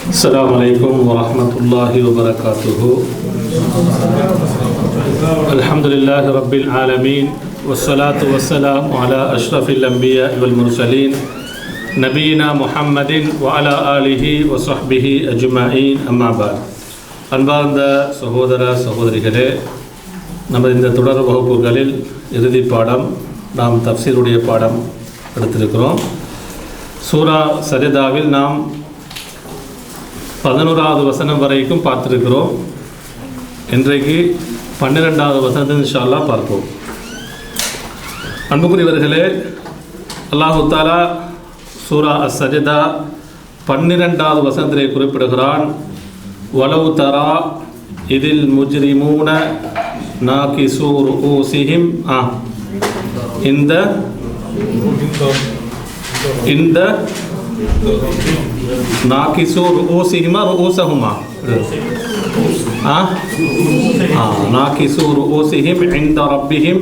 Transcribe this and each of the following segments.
السلام عليكم ورحمة الله وبركاته. الحمد لله رب العالمين والصلاة والسلام على أشرف الأنبياء والمرسلين نبينا محمد وعلى آله وصحبه أجمعين أما بعد. அன்பார்ந்த சகோதர சகோதரிகளே, நமது இந்த தொடர் வகுப்புகளில் இறுதி பாடம் நாம் தஃப்சீருடைய பாடம் எடுத்திருக்கிறோம். சூரா சஜதாவில் நாம் 11வது வசனம் வரைக்கும் பார்த்திருக்கிறோம். இன்றைக்கு 12வது வசனத்தை இன்ஷா அல்லாஹ் பார்ப்போம். அன்புக்குரியவர்களே, அல்லாஹு தஆலா சூரா அஸ்-சஜதா 12வது வசனத்திலே குறிப்பிடுகிறான், வலவு தரா இதில் முஜ்ரிமூன நாகிசூ ரூஸிஹிம் இந்த நாகிசூ ரூஸிஹிமா ரூஸஹுமா நாகிசூ ரூஸிஹிம் இன்த ரப்பிஹிம்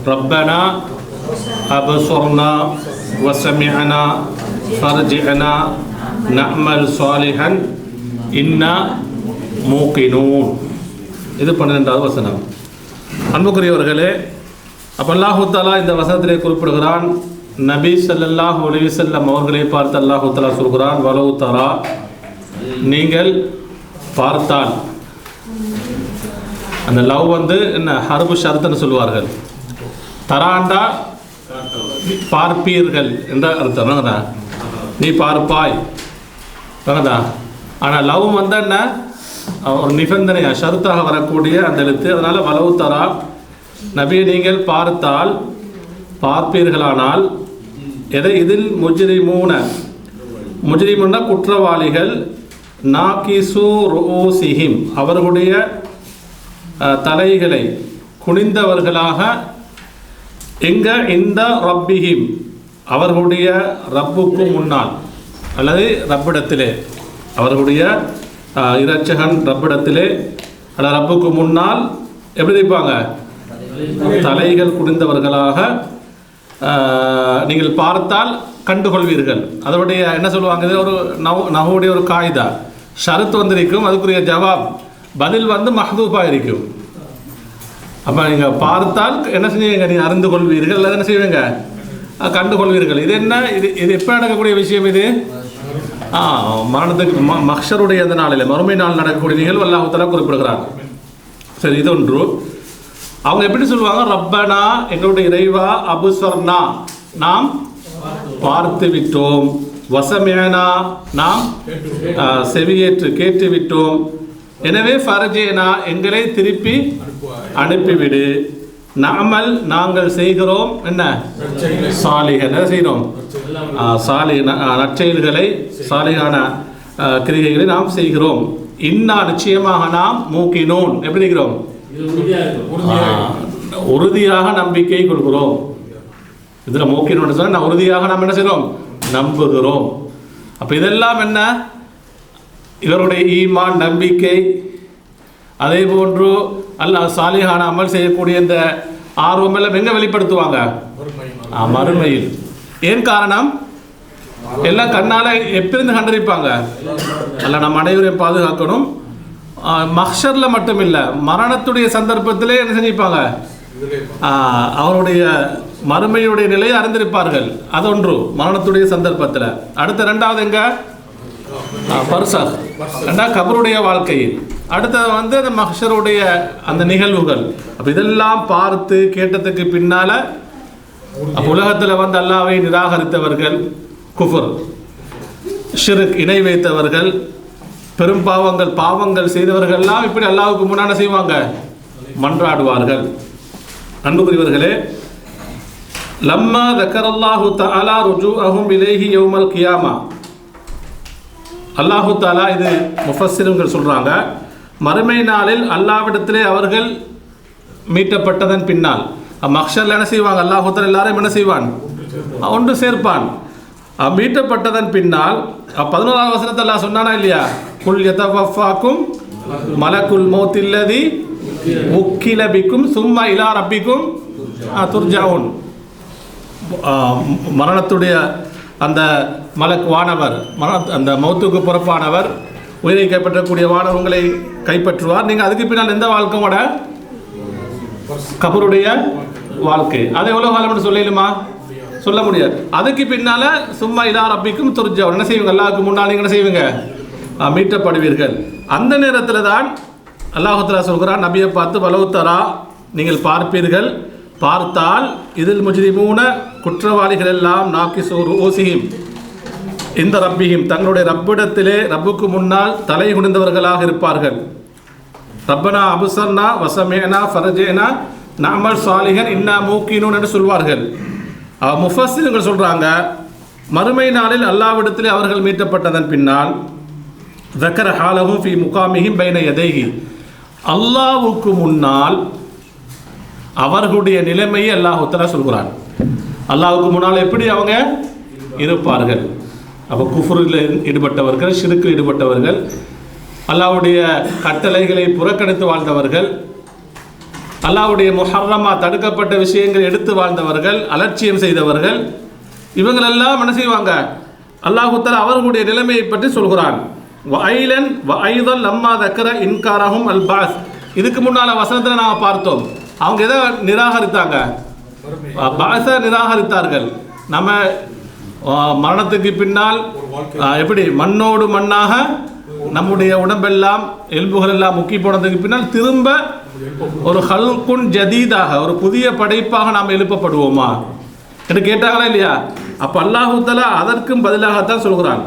ரப்பனா அப்ஸர்னா வஸமிஅனா ஃபர்ஜிஅனா நஅமல் ஸாலிஹன் இன்னா மூகினூன். இது 12வது வசனம். அன்புக்குரியவர்களே, அப்போ அல்லாஹு தஆலா இந்த வசனத்திலே குறிப்பிடுகிறான், நபி ஸல்லல்லாஹு அலைஹி வஸல்லம் அவர்களை பார்த்து அல்லாஹு தஆலா சொல்கிறான், வலவு தரா நீங்கள் பார்த்தால். அந்த லவ் என்ன ஹர்பு ஷர்த்துன்னு சொல்லுவார்கள். தராண்டா பார்ப்பீர்கள் என்ற அர்த்தம், நீ பார்ப்பாய். ஆனால் லவ் என்ன ஒரு நிபந்தனையா ஷருத்தாக வரக்கூடிய அந்த எழுத்து. அதனால் வலவு தரா நபியை நீங்கள் பார்த்தால், பார்ப்பீர்களானால் எதை இதில் முஜ்ரிமுன்னா குற்றவாளிகள், நாகிசு ரூஸிஹிம் அவர்களுடைய தலைகளை குனிந்தவர்களாக, எங்க இந்த ரப்பிஹிம் அவர்களுடைய ரப்புக்கு முன்னால் அல்லது ரப்பிடத்திலே, அவர்களுடைய இரட்சகன் ரப்பிடத்திலே அல்லது ரப்புக்கு முன்னால் எப்படி இருப்பாங்க, தலைகள் குனிந்தவர்களாக நீங்கள் பார்த்தால் கண்டுகொள்வீர்கள். அதனுடைய என்ன சொல்லுவாங்க, இது ஒரு நஹுடைய ஒரு காயிதா. ஷரத் வந்திருக்கும், அதுக்குரிய ஜவாப் பதில் மஹ்தூஃபாக இருக்கும். அப்போ நீங்கள் பார்த்தால் என்ன செய்வீங்க, நீங்கள் அறிந்து கொள்வீர்கள் அல்லது என்ன செய்வீங்க, கண்டுகொள்வீர்கள். இது என்ன, இது எப்போ நடக்கக்கூடிய விஷயம்? இது மரணத்துக்கு மஹ்ஷருடைய அந்த நாளில், மறுமை நாள் நடக்கக்கூடிய நிகழ்வு அல்லாஹ் தஆலா குறிப்பிடுகிறார். சரி, இது ஒன்று. அவங்க எப்படி சொல்லுவாங்க, ரப்பனா எங்களுடைய இறைவா, அபுஸ்வர்னா நாம் பார்த்து விட்டோம், வசமேனா நாம் செவியேற்று கேட்டு விட்டோம், எனவே ஃபர்ஜேனா எங்களை திருப்பி அனுப்பிவிடு, நஅமல் நாங்கள் செய்கிறோம், என்ன சாலிஹ் என்ன செய்கிறோம், நற்செயல்களை சாலிஹான கிரிகைகளை நாம் செய்கிறோம், இன்னா நிச்சயமாக நாம் மூகினூன் எப்படி இருக்கிறோம், உறுதியாக நம்பிக்கை கொள்கிறோம். இதில் மூக்கினோன்னு சொன்னால் உறுதியாக நாம் என்ன செய்கிறோம், நம்புகிறோம். அப்போ இதெல்லாம் என்ன, இவருடைய ஈமான் நம்பிக்கை, அதே போன்று அல்லாஹ் சாலிஹான அமல் செய்யக்கூடிய இந்த ஆர்வம் எல்லாம் எங்கே வெளிப்படுத்துவாங்க, மறுமையில். ஏன் காரணம், எல்லாம் கண்ணால் எப்பிருந்து கண்டறிப்பாங்க, அல்ல நம்ம அனைவரையும் பாதுகாக்கணும். மஹ்ஷரில் மட்டும் இல்லை, மரணத்துடைய சந்தர்ப்பத்திலே என்ன செஞ்சிருப்பாங்க, அவருடைய மறுமையுடைய நிலையை அறிந்திருப்பார்கள். அது ஒன்று மரணத்துடைய சந்தர்ப்பத்தில். அடுத்த ரெண்டாவது எங்க, பர்சக், ரெண்டாவது கபருடைய வாழ்க்கையில். அடுத்தது அந்த மஹ்ஷருடைய அந்த நிகழ்வுகள். அப்போ இதெல்லாம் பார்த்து கேட்டதுக்கு பின்னால் உலகத்தில் அல்லாஹ்வை நிராகரித்தவர்கள், குஃபர் ஷிர்க் இணை வைத்தவர்கள், பெரும் பாவங்கள் செய்தவர்கள்லாம் இப்படி அல்லாஹ்வுக்கு முன்னாடி செய்வாங்க, மன்றாடுவார்கள். அன்புக்குரியவர்களே, லம்மா தக்கரல்லாஹு தஆலா ருஜூஅஹும் இலைஹி யௌமல் கியாமா, அல்லாஹு தஆலா இது முஃபஸ்ஸிர்கள் சொல்றாங்க, மறுமை நாளில் அல்லாஹ்விடத்திலே அவர்கள் மீட்டப்பட்டதன் பின்னால் மஹ்ஷர்ல என்ன செய்வாங்க, அல்லாஹு தஆலா எல்லாரையும் என்ன செய்வான், ஒன்று சேர்ப்பான். மீட்டப்பட்டதன் பின்னால் 11வது வசனத்தை அல்லாஹ் சொன்னானா இல்லையா, குல் யதவஃபாக்கும் மலக்குல் மௌத்தில்லதி உக்கில பிக்கும் சும்மா இலா ரப்பிக்கும் துர்ஜாவுன். மரணத்துடைய அந்த மலக் வானவர், அந்த மௌத்துக்கு பொறுப்பானவர் உயிரை கைப்பற்றக்கூடிய வானம் உங்களை கைப்பற்றுவார். நீங்கள் அதுக்கு பின்னால் எந்த வாழ்க்கையோட கபருடைய வாழ்க்கை, அதை எவ்வளோ காலம் சொல்லலுமா? சொல்ல முடியாது. அதுக்கு பின்னால சும்மா இலா ரப்பிக்கும் துர்ஜா, என்ன செய்வீங்க? அல்லாஹ்வுக்கு முன்னால் நீங்கள் என்ன செய்வீங்க? மீட்டப்படுவீர்கள். அந்த நேரத்தில் தான் அல்லாஹ் தஆலா சொல்கிறான் நபியை பார்த்து, வலவுத்தரா, நீங்கள் பார்ப்பீர்கள், பார்த்தால் இதில் முஜ்ரிமூன, குற்றவாளிகள் எல்லாம் நாக்கிசூ ரூஸிஹிம் இந்த ரப்பிஹிம், தங்களுடைய ரப்பிடத்திலே ரப்புக்கு முன்னால் தலை குனிந்தவர்களாக இருப்பார்கள். ரப்பனா அபுசர்னா வசமேனா ஃபரஜேனா நஅமல் சாலிஹன் இன்னா மூக்கினூன் என்று சொல்வார்கள். முஃபஸ்ஸிர்கள் சொல்கிறாங்க, மறுமை நாளில் அல்லாஹ்விடத்திலே அவர்கள் மீட்டப்பட்டதன் பின்னால் ذكر حالهم في مقامهم بين يديه, அல்லாஹ்வுக்கு முன்னால் அவர்களுடைய நிலைமையை அல்லாஹ் தஆலா சொல்கிறான். அல்லாஹ்வுக்கு முன்னால் எப்படி அவங்க இருப்பார்கள்? அப்போ குஃப்ரில் ஈடுபட்டவர்கள், ஷிர்கில் ஈடுபட்டவர்கள், அல்லாஹ்வுடைய கட்டளைகளை புறக்கணித்து வாழ்ந்தவர்கள், அல்லாஹ்வுடைய முஹர்ரமா தடுக்கப்பட்ட விஷயங்கள் எடுத்து வாழ்ந்தவர்கள், அலட்சியம் செய்தவர்கள், இவங்களெல்லாம் என்ன செய்வாங்க? அல்லாஹ் தஆலா அவர்களுடைய நிலைமையை பற்றி சொல்கிறான். வஐலன் வஐதல் லம்மா தக்கர இன்காரஹும் அல் பாஸ், இதுக்கு முன்னால் வசனத்தில் நாம் பார்த்தோம், அவங்க எதை நிராகரித்தாங்க? பாஸ நிராகரித்தார்கள். நம்ம மரணத்துக்கு பின்னால் எப்படி மண்ணோடு மண்ணாக நம்முடைய உடம்பெல்லாம் எலும்புகள் எல்லாம் முக்கி போனதுக்கு பின்னால் திரும்ப ஒரு ஹல்குன் ஜதீதாக, ஒரு புதிய படைப்பாக நாம் எழுப்பப்படுவோமா என்று கேட்டாங்களா இல்லையா? அப்போ அல்லாஹ் தஆலா அதற்கும் பதிலாகத்தான் சொல்கிறான்,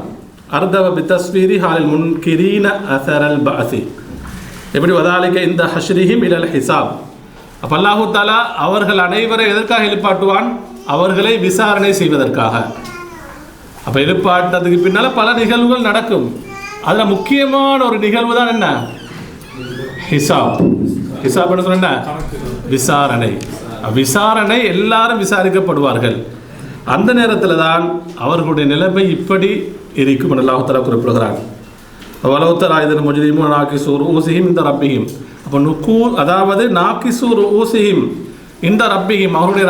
அர்தவ பித்தஸ்வீரி ஹாலில் முன்கிரீன அஸரல் பஅஸி, எப்படி வதாலிக இந்த ஹஷ்ரிஹிம் இலல் ஹிசாப். அப்போ அல்லாஹ் தஆலா அவர்கள் அனைவரை எதற்காக எழுப்பாட்டுவான்? அவர்களை விசாரணை செய்வதற்காக. அப்போ எழுப்பாட்டதுக்கு பின்னால் பல நிகழ்வுகள் நடக்கும். அதில் முக்கியமான ஒரு நிகழ்வு தான் என்ன? ஹிசாப். ஹிசாப் என்ன சொன்ன? விசாரணை. விசாரணை, எல்லாரும் விசாரிக்கப்படுவார்கள். அந்த நேரத்தில் தான் அவர்களுடைய நிலைமை இப்படி இருக்கும் என்று அல்லாஹ் தஆலா குறிப்பிடுகிறான். வலவுத்தரா இதன் முஜ்ரிமூன நாக்கிசூ ரூஸிஹிம் இந்த ரப்பிஹிம். அப்போ அதாவது நாக்கிசூ ரூஸிஹிம் இந்த ரப்பிஹிம், அவருடைய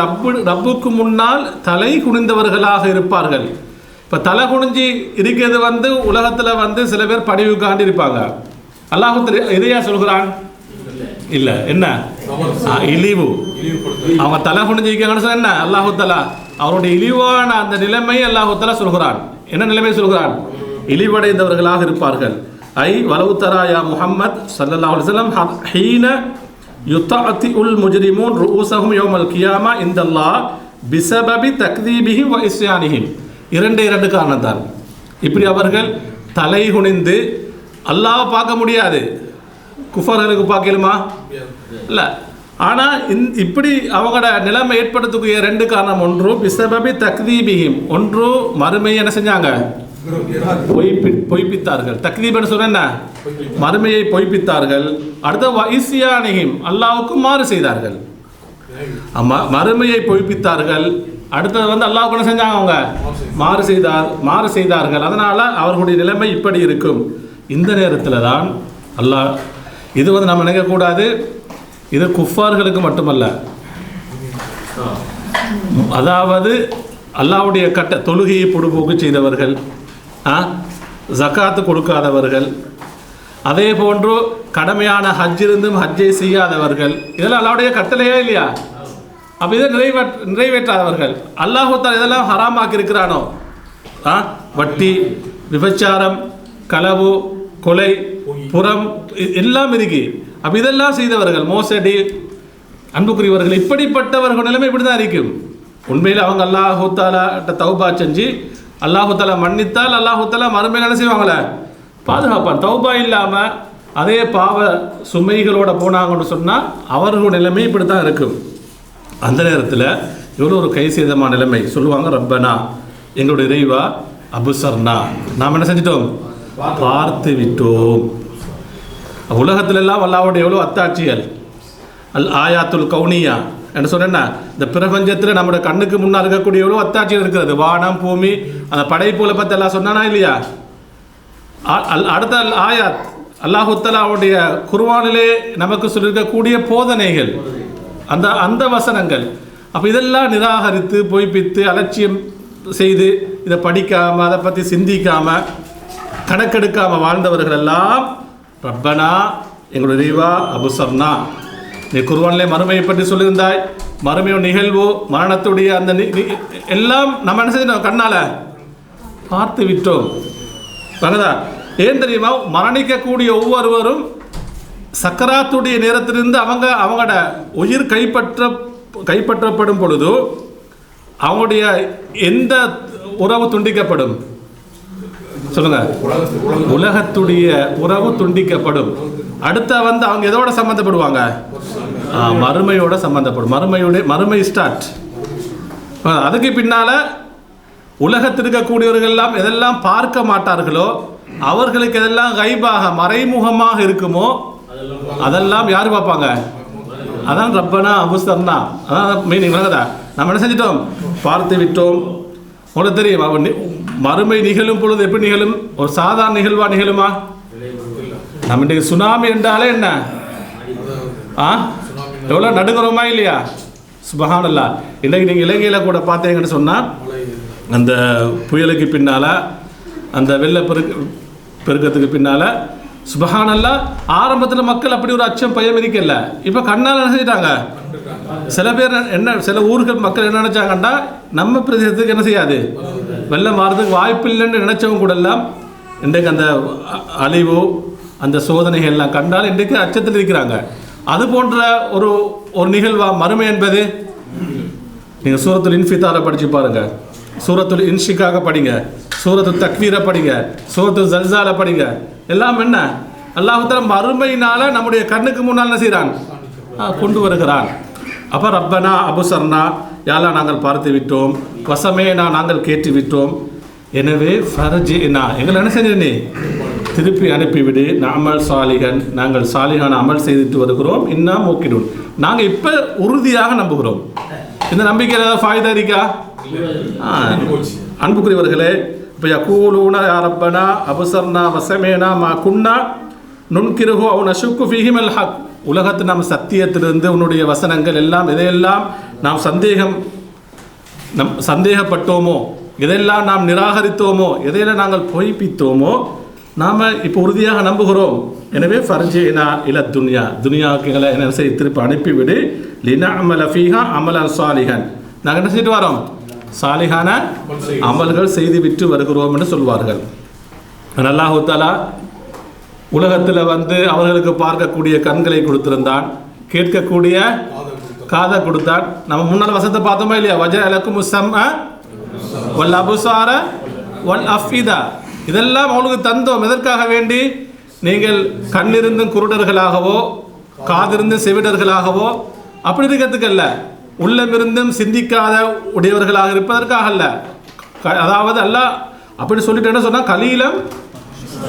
ரப்புக்கு முன்னால் தலை குனிந்தவர்களாக இருப்பார்கள். இப்போ தலை குனிஞ்சி இருக்கிறது உலகத்தில் சில பேர் பணிவுக்காண்டி இருப்பாங்க. அல்லாஹ் இதையா சொல்கிறான்? இல்லை, என்ன இழிவு. அவங்க தலை குனிஞ்சிருக்காங்கன்னு சொன்ன என்ன? அல்லாஹ் தஆலா அவருடைய இழிவான அந்த நிலைமை அல்லாஹ் தஆலா சொல்கிறான். என்ன நிலைமை சொல்கிறான்? இழிவடைந்தவர்களாக இருப்பார்கள். ஐ வலவுத்தரா யா முஹம்மத் ஸல்லல்லாஹு அலைஹி வஸல்லம் ஹீன யுத்தஅதிஉல் முஜ்ரிமூன் ரூஸஹும் யௌமல் கியாமா இந்தல்லாஹ் பிஸபபி தக்தீபிஹிம் வ இஸ்யானிஹிம். இரண்டு காரணம் தான். இப்படி அவர்கள் தலை குனிந்து அல்லாஹ் பார்க்க முடியாது. குஃபர்களுக்கு பார்க்கலுமா? இல்லை. ஆனால் இப்படி அவங்களோட நிலைமை ஏற்படுத்தக்கூடிய ரெண்டு காரணம். ஒன்று பிஸபபி தக்தீபிஹிம், ஒன்று மறுமையை என்ன செஞ்சாங்க? பொய்ப்பித்தார்கள். தக்தீப்னு சொன்ன என்ன? மறுமையை பொய்ப்பித்தார்கள். அடுத்த வஇஸ்யானிஹிம், அல்லாஹ்வுக்கு மாறு செய்தார்கள். மறுமையை பொய்ப்பித்தார்கள். அடுத்தது அல்லாஹ்வுக்கு என்ன செஞ்சாங்க? அவங்க மாறு செய்தார்கள். அதனால அவர்களுடைய நிலைமை இப்படி இருக்கும். இந்த நேரத்தில் தான் அல்லாஹ், இது நம்ம நினைக்கக்கூடாது, இது குஃபார்களுக்கு மட்டுமல்ல, அதாவது அல்லாஹ்வுடைய தொழுகையை பொடுபோக்கு செய்தவர்கள், ஜகாத்து கொடுக்காதவர்கள், அதே போன்று கடமையான ஹஜ் இருந்தும் ஹஜ்ஜை செய்யாதவர்கள், இதெல்லாம் அல்லாஹ்வுடைய கட்டளையா இல்லையா? அப்போ இதை நிறைவேற்றாதவர்கள், அல்லாஹ் தஆலா இதெல்லாம் ஹராமாக்கி இருக்கிறானோ, வட்டி, விபச்சாரம், களவு, கொலை, புறம் எல்லாம் இருக்கு. அப்போ இதெல்லாம் செய்தவர்கள், மோசடி, அன்புக்குரியவர்கள், இப்படிப்பட்டவர்கள் நிலைமை இப்படி தான் இருக்கும். உண்மையில் அவங்க அல்லாஹ் தஆலா தௌபா செஞ்சு அல்லாஹ் தஆலா மன்னித்தால் அல்லாஹ் தஆலா மறுமையில் என்ன செய்வாங்களே? பாதுகாப்பான். தௌபா இல்லாமல் அதே பாவ சுமைகளோட போனாங்கன்னு சொன்னால் அவர்களுடைய நிலைமை இப்படி தான் இருக்கும். அந்த நேரத்தில் எவ்வளோ ஒரு கைசேதமான நிலைமை. சொல்லுவாங்க, ரப்பனா, எங்களுடைய இறைவா, அபுசர்னா, நாம் என்ன செஞ்சிட்டோம்? பார்த்து விட்டோம். உலகத்துல எல்லாம் அல்லாஹ்வுடைய எவ்வளோ அத்தாட்சிகள், அல் ஆயாத்துல் கவுனியா என்று சொன்னா, இந்த பிரபஞ்சத்தில் நம்முடைய கண்ணுக்கு முன்னால் இருக்கக்கூடிய எவ்வளோ அத்தாட்சிகள் இருக்கிறது. வானம், பூமி, அந்த படைப்புகளை பற்றி எல்லாம் சொன்னானா இல்லையா? அடுத்த ஆயாத் அல்லாஹ் தஆலாவுடைய குர்ஆனிலே நமக்கு சொல்லியிருக்கக்கூடிய போதனைகள், அந்த வசனங்கள். அப்போ இதெல்லாம் நிராகரித்து பொய்ப்பித்து அலட்சியம் செய்து இதை படிக்காமல் அதை பற்றி சிந்திக்காமல் கணக்கெடுக்காமல் வாழ்ந்தவர்கள் எல்லாம் ரப்பனா எங்களுடைய இறைவா அபுசர்னா. நீ குர்ஆனிலே மறுமையை பற்றி சொல்லியிருந்தாய். மறுமையோட நிகழ்வு, மரணத்துடைய அந்த எல்லாம் நம்ம என்ன செஞ்சோம், கண்ணால் பார்த்து விட்டோம். பகதா ஏன் தெரியுமா, மரணிக்கக்கூடிய ஒவ்வொருவரும் சக்கராத்துடைய நேரத்திலிருந்து அவங்களோட உயிர் கைப்பற்றப்படும் பொழுது அவங்களுடைய எந்த உறவு துண்டிக்கப்படும் சொல்லுங்க, உலகத்துடைய உறவு துண்டிக்கப்படும். அடுத்த அவங்க எதோட சம்பந்தப்படுவாங்க, மறுமையோட சம்பந்தப்படும். மறுமை ஸ்டார்ட். அதுக்கு பின்னால உலகத்தில் இருக்கக்கூடியவர்கள் எல்லாம் எதெல்லாம் பார்க்க மாட்டார்களோ, அவர்களுக்கு எதெல்லாம் கைபாக மறைமுகமாக இருக்குமோ அதெல்லாம் யார் பார்ப்பாங்க? அதான் ரப்பனா அபுசர்னா. அதான் மீனிங். நம்ம என்ன செஞ்சிட்டோம், பார்த்து விட்டோம். உங்களுக்கு தெரியும் மறுமை நிகழும் பொழுது எப்படி நிகழும்? ஒரு சாதாரண நிகழ்வா நிகழுமா? நம்ம இன்றைக்கு சுனாமி என்றாலே என்ன, எவ்வளோ நடுங்குறோமா இல்லையா? சுபஹானல்லாஹ். இன்றைக்கு நீங்கள் இலங்கையில் கூட பார்த்தீங்கன்னு சொன்னால், அந்த புயலுக்கு பின்னால், அந்த வெள்ள பெருக்கத்துக்கு பின்னால் சுபஹானல்லாஹ், ஆரம்பத்தில் மக்கள் அப்படி ஒரு அச்சம் பயம் இருக்கல. இப்போ கண்ணால் நினைச்சிட்டாங்க. சில பேர் சில ஊர்கள் மக்கள் என்ன நினைச்சாங்கன்னா, நம்ம பிரதேசத்துக்கு என்ன செய்யாது, வெள்ளம் மாறதுக்கு வாய்ப்பு இல்லைன்னு நினைச்சவங்க கூட எல்லாம் இன்றைக்கு அந்த அழிவு, அந்த சோதனைகள் எல்லாம் கண்டால் இன்றைக்கு அச்சத்தில் இருக்கிறாங்க. அது போன்ற ஒரு நிகழ்வா மறுமை என்பது? நீங்கள் சூரத்துல் இன்ஃபித்தாரை படித்து பாருங்க, சூரத்துல் இன்ஷிக்காக படிங்க, சூரத்துல் தக்வீரை படிங்க, சூரத்துல் ஜல்சாலை படிங்க. எல்லாம் என்ன, அல்லாஹ் தஆலா மறுமையினால நம்முடைய கண்ணுக்கு முன்னால் என்ன செய்கிறான், கொண்டு வருகிறான். அப்போ ரப்பனா அபுசர்னா, யாலா நாங்கள் பார்த்து விட்டோம், வசமேனா நாங்கள் கேட்டு விட்டோம், எனவே ஃபர்ஜினா எங்களை என்ன செஞ்சு நீ திருப்பி அனுப்பிவிடு, நாமல் சாலிகன் நாங்கள் சாலிகான அமல் செய்துட்டு வருகிறோம், இன்னும் மூக்கிடும் நாங்கள் இப்போ உறுதியாக நம்புகிறோம். இந்த நம்பிக்கை ஏதாவது ஃபாய்தா இருக்கா? அன்புக்குரியவர்களே, இப்போ யகூலூன யா ரப்பனா அபுசர்னா வசமேனா மா குன்னா நுன்கிருஹு அவ் நஷுக்கு ஃபீஹில் ஹக். உலகத்தில் நாம் சத்தியத்திலிருந்து உன்னுடைய வசனங்கள் எல்லாம் எதையெல்லாம் நாம் சந்தேகப்பட்டோமோ, எதையெல்லாம் நாம் நிராகரித்தோமோ, எதையெல்லாம் நாங்கள் பொய்ப்பித்தோமோ, நாம் இப்போ உறுதியாக நம்புகிறோம். எனவே ஃபர்ஜினா இல துனியாவுக்கு எங்களை என்ன செய்ய திருப்பி அனுப்பிவிடு, லினஅமல ஃபீஹா அமலன் சாலிஹன் நாங்கள் என்ன செய்துட்டு வரோம், சாலிஹான அமல்கள் செய்து விட்டு வருகிறோம் என்று சொல்வார்கள். அல்லாஹ் தஆலா உலகத்தில் அவர்களுக்கு பார்க்கக்கூடிய கண்களை கொடுத்திருந்தான், கேட்கக்கூடிய காதை கொடுத்தான். நம்ம முன்னால் வசத்தை பார்த்தோமா இல்லையா? வஜஅலக்கும் ஸம்அ வல் அப்சார வல் அஃபிதா. இதெல்லாம் அவளுக்கு தந்தோம். எதற்காக வேண்டி? நீங்கள் கண்ணிருந்தும் குருடர்களாகவோ காதிருந்தும் செவிடர்களாகவோ அப்படி இருக்கிறதுக்கு அல்ல, உள்ளமிருந்தும் சிந்திக்காத உடையவர்களாக இருப்பதற்காக அல்ல. அதாவது அல்லாஹ் அப்படி சொல்லிட்டு என்ன சொன்னால், கலீலம்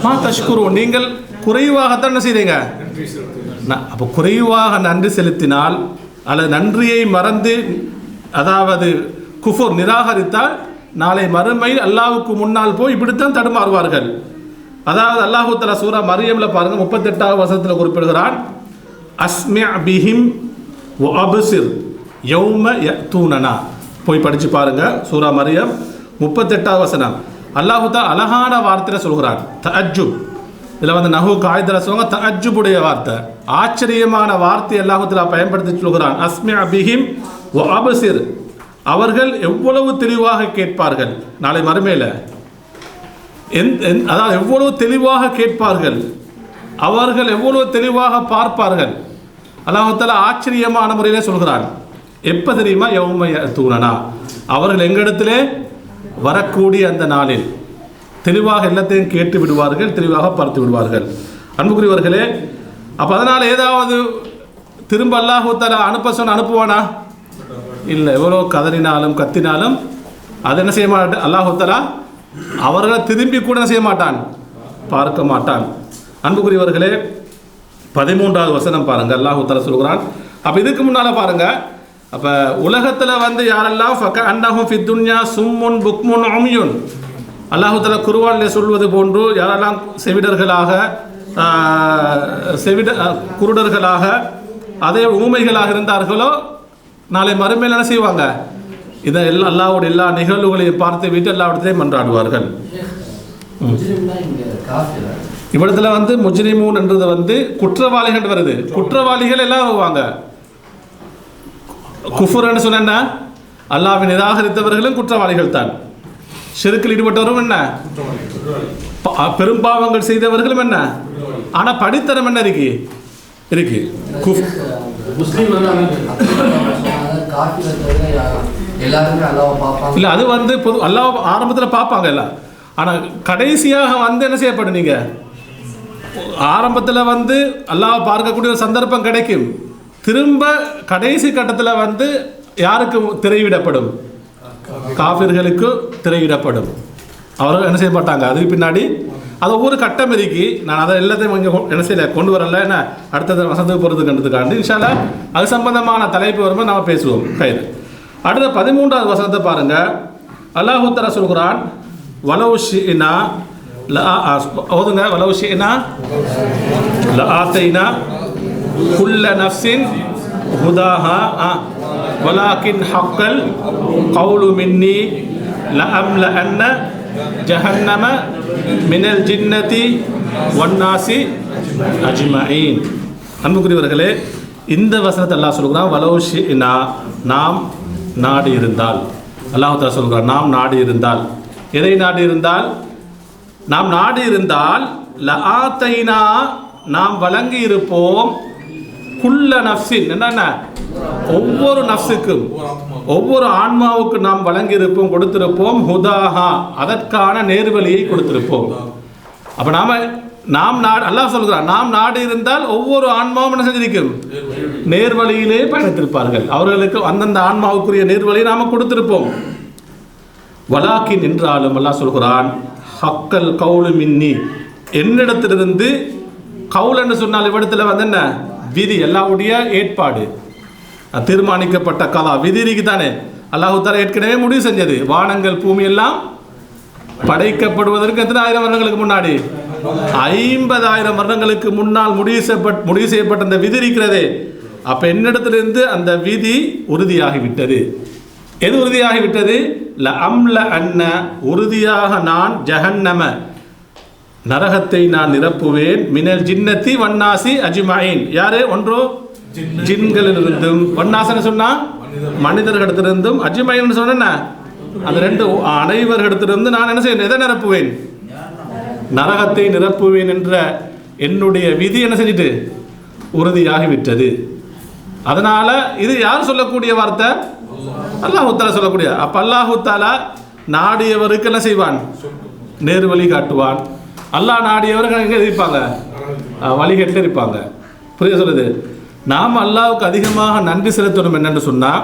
மா தஷ்குரூன், நீங்கள் குறைவாகத்தான் என்ன செய்றீங்க. அப்போ குறைவாக நன்றி செலுத்தினால் அல்லது நன்றியை மறந்து, அதாவது குஃபுர் நிராகரித்தால், நாளை மறுமையில் அல்லாஹ்வுக்கு முன்னால் போய் இப்படித்தான் தடுமாறுவார்கள். அதாவது அல்லாஹ் தஆலா சூரா மரியம்ல பாருங்க, 38வது வசனத்தில் குறிப்பிடுகிறான், அஸ்மி' பிஹிம் வ அப்சிர் யௌம யஅதூனனா. போய் படிச்சு பாருங்க, சூரா மரியம் 38வது வசனம். அல்லாஹ் தஆலா அழகான வார்த்தையை சொல்கிறான், தஅஜ்ஜுப். இதில் நஹு காயிதா சொல்லுவாங்க, தஅஜ்ஜுபுடைய வார்த்தை, ஆச்சரியமான வார்த்தை அல்லாஹ் தஆலா பயன்படுத்தி சொல்கிறான். அஸ்மி' பிஹிம் வ அப்சிர், அவர்கள் எவ்வளவு தெளிவாக கேட்பார்கள் நாளை மறுமையில். அதாவது எவ்வளவு தெளிவாக கேட்பார்கள், அவர்கள் எவ்வளவு தெளிவாக பார்ப்பார்கள். அல்லாஹ் தஆலா ஆச்சரியமான முறையிலே சொல்கிறான். எப்போ தெரியுமா? யௌம யஅதூனனா, அவர்கள் எங்களிடத்திலே வரக்கூடிய அந்த நாளில் தெளிவாக எல்லாத்தையும் கேட்டு விடுவார்கள், தெளிவாக பார்த்து விடுவார்கள். அன்புக்குரியவர்களே, அப்போ அதனால் ஏதாவது திரும்ப அல்லாஹ் தஆலா அனுப்புவானா? இல்லை. எவ்வளோ கதறினாலும் கத்தினாலும் அதை என்ன செய்ய மாட்டான் அல்லாஹ் தஆலா, அவர்களை திரும்பி கூட செய்ய மாட்டான், பார்க்க மாட்டான். அன்புக்குரியவர்களே, 13வது வசனம் பாருங்க, அல்லாஹ் தஆலா சொல்கிறான். அப்போ இதுக்கு முன்னால் பாருங்க, அப்போ உலகத்தில் யாரெல்லாம் அன்னஹும் ஃபித் துன்யா சும்முன் புக்முன் உம்யுன், அல்லாஹ் தஆலா குர்ஆனில் சொல்வது போன்று யாரெல்லாம் செவிடர்களாக குருடர்களாக அதே ஊமைகளாக இருந்தார்களோ, நாளை மறுமையில் என்ன செய்வாங்க, இதை அல்லாஹ்வுடைய எல்லா நிகழ்வுகளையும் பார்த்து விட்டு எல்லா இடத்திலையும் மன்றாடுவார்கள். இவ்விடத்துல வந்து முஜ்ரிமூன் என்றது வந்து குற்றவாளிகள் வருது. குற்றவாளிகள் எல்லாம் வருவாங்க. குஃபுர்னு சொன்னா அல்லாஹ்வை நிராகரித்தவர்களும் குற்றவாளிகள் தான். ஷிர்கில் ஈடுபட்டவரும் என்ன, பெரும்பாவங்கள் செய்தவர்களும் என்ன. ஆனா படித்தரம் என்ன இருக்கு இருக்கு. இல்ல அது வந்து பொது அல்லாஹ் ஆரம்பத்தில் பார்ப்பாங்க எல்லாம். ஆனா கடைசியாக வந்து என்ன செய்யப்படும், நீங்க ஆரம்பத்தில் வந்து அல்லாஹ் பார்க்கக்கூடிய ஒரு சந்தர்ப்பம் கிடைக்கும். திரும்ப கடைசி கட்டத்தில் வந்து யாருக்கு திரையிடப்படும், காஃபிர்களுக்கு திரையிடப்படும். அவர்கள் என்ன செய்ய மாட்டாங்க. அதுக்கு பின்னாடி அது ஒவ்வொரு கட்டம் இருக்கு. நான் அதை எல்லாத்தையும் இங்கே என்ன செய்யல கொண்டு வரல. என்ன அடுத்த வசனத்துக்கு போகிறதுக்கு இன்ஷா அல்லாஹ் அது சம்பந்தமான தலைப்பு வரும்போது நம்ம பேசுவோம். கயிறு அடுத்த 13வது வசனத்தை பாருங்க. அல்லாஹ் தஆலா சொல்கிறான், வலவ் ஷினா ஓதுங்க, வலவ் ஷினா லஆதைனா குல்ல நஃப்ஸின் ஹுதாஹா வலாக்கின் ஹக்கல் கவுலு மின்னி லஅம்லஅன்ன ஜஹன்னம மினல் ஜின்னதி வன்னாசி அஜ்மஈன். அன்புக்குரியவர்களே, இந்த வசனத்தை அல்லாஹ் சொல்கிறான், வலவ் ஷினா நாம் நாடி இருந்தால். அல்லாஹ் தஆலா சொல்கிறான் நாம் நாடி இருந்தால். எதை நாடி இருந்தால்? நாம் நாடி இருந்தால் லஆதைனா நாம் வழங்கி இருப்போம், குல்ல நஃப்ஸின் என்னென்ன ஒவ்வொரு நஃப்ஸுக்கும் ஒவ்வொரு ஆன்மாவுக்கு நாம் வழங்கி இருப்போம், கொடுத்திருப்போம், ஹுதாஹா அதற்கான நேர்வழியை கொடுத்திருப்போம். அப்ப நாம் அல்லாஹ் சொல்கிறான் நாம் நாடி இருந்தால் ஒவ்வொரு ஆன்மாவும் என்ன செஞ்சிருக்கும், நேர்வழியிலே பயணித்திருப்பார்கள். அவர்களுக்கு அந்தந்த ஆன்மாவுக்குரிய நேர்வழியை நாம கொடுத்திருப்போம். வலாக்கின் என்றாலும் அல்லாஹ் சொல்கிறான், ஹக்கல் கவுலு மின்னி என்னிடத்திலிருந்து. கவுல் என்று சொன்னால் இவ்விடத்தில் வந்து என்ன விதி, அல்லாஹ்வுடைய ஏற்பாடு, தீர்மானிக்கப்பட்ட கலா விதிக்கு தானே அல்லாஹ் தஆலா ஏற்கனவே முடிவு செஞ்சது. வானங்கள் பூமி எல்லாம் படைக்கப்படுவதற்கு எத்தனை ஆயிரம் வருடங்களுக்கு முன்னாடி, 50,000 வருடங்களுக்கு முன்னால் முடிவு செய்யப்பட்ட அந்த விதி இருக்கிறதே. அப்ப என்னிடத்திலிருந்து அந்த விதி உறுதியாகிவிட்டது. எது உறுதியாகிவிட்டது? லஅம்ல அன்ன உறுதியாக நான் ஜஹன்னம நரகத்தை நான் நிரப்புவேன், மினல் ஜின்னத்தி வன்னாசி அஜ்மஈன். யாரு? ஒன்று ஜின்களிலிருந்தும், வன்னாசன்னு சொன்னா மனிதர்களிடத்திலிருந்தும், அஜ்மஈன் சொன்ன அந்த ரெண்டு அனைவர்களிடத்திலிருந்து நான் என்ன செய்வேன், எதை நிரப்புவேன்? நரகத்தை நிரப்புவேன் என்ற என்னுடைய விதி என்ன செஞ்சிட்டு உறுதியாகிவிட்டது. அதனால இது யார் சொல்லக்கூடிய வார்த்தை? அல்லாஹ் தஆலா சொல்லக்கூடிய. அப்ப அல்லாஹ் தஆலா நாடியவருக்கு என்ன செய்வான்? நேர் வழி காட்டுவான். அல்லாஹ் நாடியவர்கள் எங்கே இருப்பாங்க? வழிகட்டில் இருப்பாங்க. புரிய சொல்லுது. நாம் அல்லாஹ்வுக்கு அதிகமாக நன்றி செலுத்தணும். என்னென்னு சொன்னால்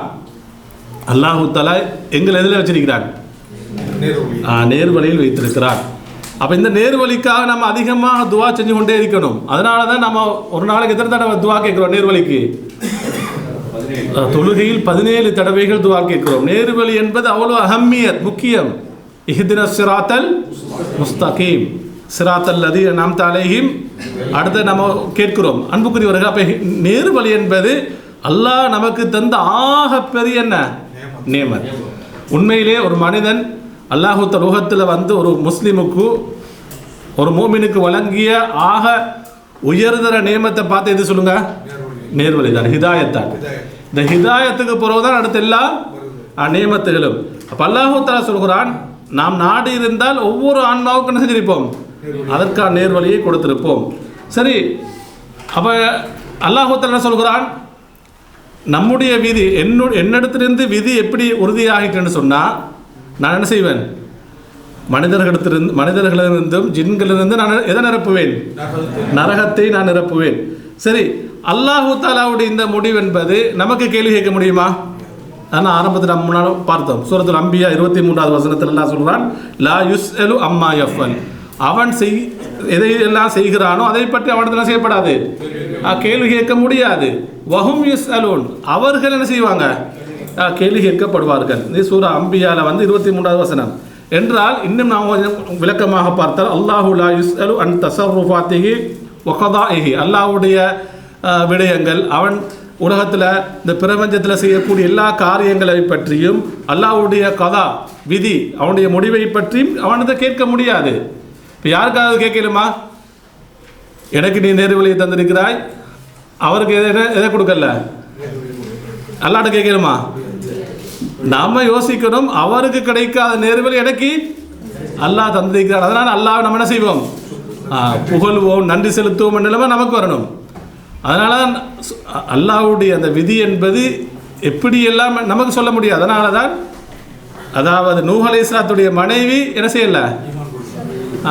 அல்லாஹ் தஆலா எங்களை எதில் வச்சிருக்கிறான்? நேர் வழியில் வைத்திருக்கிறான். அப்போ இந்த நேர் வழிக்காக நம்ம அதிகமாக துவா செஞ்சு கொண்டே இருக்கணும். அதனால தான் நம்ம ஒரு நாளைக்கு எத்தனை தடவை துவா கேட்குறோம்? நேர் வழிக்கு தொழுகையில் 17 தடவைகள் துவா கேட்கிறோம். நேர்வழி என்பது அவ்வளவு அஹம்மியத், முக்கியம். இஹ்தின ஸிராத்தல் முஸ்தகீம் ஸிராத்தல் லதீன அன்அம்த அலைஹிம் அடுத்து நம்ம கேட்கிறோம். அன்புக்குரியவர்கள், அப்ப நேர்வழி என்பது அல்லாஹ் நமக்கு தந்த ஆக பெரிய நேமத். உண்மையிலே ஒரு மனிதன் அல்லாஹ் உலகத்தில் வந்து ஒரு முஸ்லிமுக்கு ஒரு மூமினுக்கு வழங்கிய ஆக உயர்தர நேமத்தை பார்த்து எது சொல்லுங்க? நேர்வழி தான், ஹிதாயத் தான். இந்த ஹிதாயத்துக்கு பிறகுதான் அடுத்த எல்லா நேமத்துகளும். அப்போ அல்லாஹ் தஆலா சொல்கிறான், நாம் நாடு இருந்தால் ஒவ்வொரு ஆன்மாவுக்கு என்ன செஞ்சிருப்போம்? அதற்கான நேர்வழியை கொடுத்திருப்போம். சரி, அப்போ அல்லாஹ் தஆலா சொல்கிறான், நம்முடைய விதி என்னிடத்திலிருந்து விதி எப்படி உறுதியாகிட்டுன்னு சொன்னால் நான் என்ன செய்வேன்? மனிதர்களிலிருந்தும் ஜின்களிலிருந்து நான் எதை நிரப்புவேன்? நரகத்தை நான் நிரப்புவேன். சரி, அல்லாஹ் தஆலாவுடைய இந்த முடிவு என்பது நமக்கு கேள்வி கேட்க முடியுமா? ஆனால் ஆரம்பத்தில் நம்ம முன்னாடி பார்த்தோம். சூரத்துல் அம்பியா 23வது வசனத்தில் அல்லாஹ் சொல்கிறான், லா யுஸ்அலு அம்மா யஃபல். அவன் எதையெல்லாம் செய்கிறானோ அதை பற்றி அவனிடத்தில் செய்யப்படாது, கேள்வி கேட்க முடியாது. வஹும் யுஸ்அலூன், அவர்கள் என்ன செய்வாங்க? கேள்வி கேட்கப்படுவார்கள். இது சூரா அம்பியாவில் வந்து 23வது வசனம். என்றால் இன்னும் நாம் விளக்கமாக பார்த்தால், அல்லாஹு லா யுஸ்அலு அன் தஸர்ருஃபாத்திஹி வ கதாஇஹி, அல்லாஹ்வுடைய விடயங்கள், அவன் உலகத்தில் இந்த பிரபஞ்சத்தில் செய்யக்கூடிய எல்லா காரியங்களை பற்றியும், அல்லாஹ்வுடைய கதா விதி, அவனுடைய முடிவை பற்றியும் அவனதை கேட்க முடியாது. இப்போ யாருக்காவது கேட்கலுமா? எனக்கு நீ நேர் வழியை தந்திருக்கிறாய், அவருக்கு எதை கொடுக்கல? அல்லாட்ட கேட்கலுமா? நம்ம யோசிக்கணும், அவருக்கு கிடைக்காத நேர்வழி எனக்கு அல்லாஹ் தந்திருக்கிறார், அதனால் அல்லாஹ் நம்ம என்ன செய்வோம்? புகழ்வோம், நன்றி செலுத்துவோம் நிலைமை நமக்கு வரணும். அதனால் அல்லாஹ்வுடைய அந்த விதி என்பது எப்படியெல்லாம் நமக்கு சொல்ல முடியாது. அதனால தான் அதாவது நூஹ் அலைஹிஸ்ஸலாத்துடைய மனைவி என்ன செய்யல,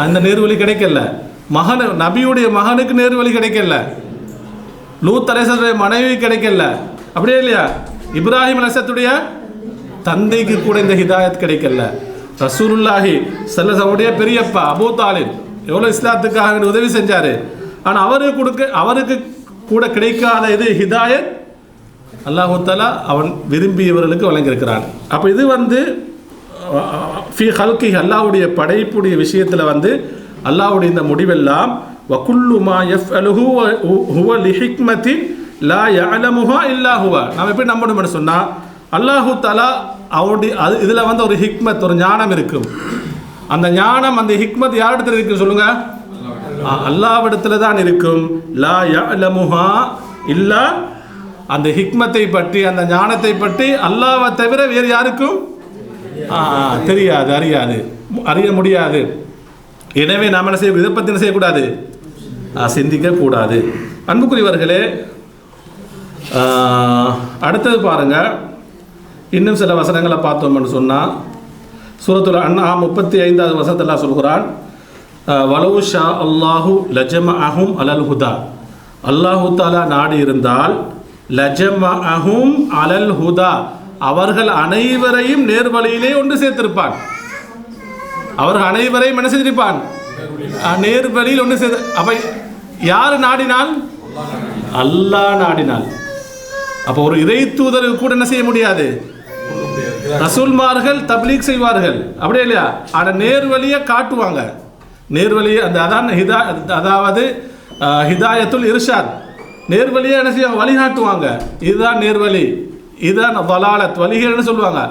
அந்த நேர்வழி கிடைக்கல. மகன் நபியுடைய மகனுக்கு நேர்வழி கிடைக்கல. லூத் அலைஹிஸ்ஸலாத்துடைய மனைவி கிடைக்கல, அப்படியே இல்லையா? இப்ராஹிம் அலைஹிஸ்ஸலாத்துடைய தந்தைக்கு கூட இந்த ஹிதாயத் கிடைக்கல. ரசூலுல்லாஹி ஸல்லல்லாஹுடைய பெரியப்பா அபூ தாலிப் எவ்வளோ இஸ்லாத்துக்காக உதவி செஞ்சார். ஆனால் அவருக்கு கூட கிடைக்காத இது ஹிதாயத் அல்லாஹு தஆலா அவன் விரும்பியவர்களுக்கு வழங்கியிருக்கிறான். அப்போ இது ஃபி ஹல்கி அல்லாஹ்வுடைய படைப்புடைய விஷயத்தில் அல்லாஹ்வுடைய இந்த முடிவெல்லாம் வகுல்லு மா யஃஅலுஹு ஹுவ லிஹிக்மத்தின் லா யஅலமுஹா இல்லா ஹுவ. நாம் எப்படி நம்பணும்னு சொன்னால் அல்லாஹு தஆலா அவருடைய இதில் ஒரு ஹிக்மத், ஒரு ஞானம் இருக்கும். அந்த ஞானம், அந்த ஹிக்மத் யாரிடத்தில் இருக்கும் சொல்லுங்க? அல்லாஹ்விடத்தில் தான் இருக்கும். லா யஅலமுஹா இல்லா, அந்த ஹிக்மத்தை பற்றி, அந்த ஞானத்தை பற்றி அல்லாஹ்வை தவிர வேறு யாருக்கும் தெரியாது, அறிய முடியாது. எனவே நாம் என்ன செய்ய, இதை பற்றி என்ன செய்யக்கூடாது? சிந்திக்கக்கூடாது. அன்புக்குரியவர்களே, அடுத்தது பாருங்க, இன்னும் சில வசனங்களை பார்த்தோம்னு சொன்னால் சூரத்துல் அன்ஆம் 35வது வசனத்தில் அல்லாஹ் சொல்கிறான், வலவு ஷா அல்லாஹு லஜமஅஹும் அலல் ஹுதா. அல்லாஹு தஆலா நாடி இருந்தால் லஜமஅஹும் அலல் ஹுதா, அவர்கள் அனைவரையும் நேர்வழியிலே ஒன்று சேர்த்திருப்பான். அவர்கள் அனைவரையும் என்ன செய்திருப்பான்? நேர்வழியில் ஒன்று சேர்த்து. அப்ப யார் நாடினால்? அல்லாஹ் நாடினால். அப்போ ஒரு இறை தூதருக்கு கூட என்ன செய்ய முடியாது? ரசூல்மார்கள் தப்லீக் செய்வார்கள், அப்படியே இல்லையா? ஆனால் நேர்வழியை காட்டுவாங்க. நேர்வழி அதான் அதாவது ஹிதாயத்துல் இர்ஷாத், நேர்வழியை என்ன செய்ய வழிகாட்டுவாங்க. இதுதான் நேர்வழி, இதுதான் வலாலத், வழிகள்னு சொல்லுவாங்க.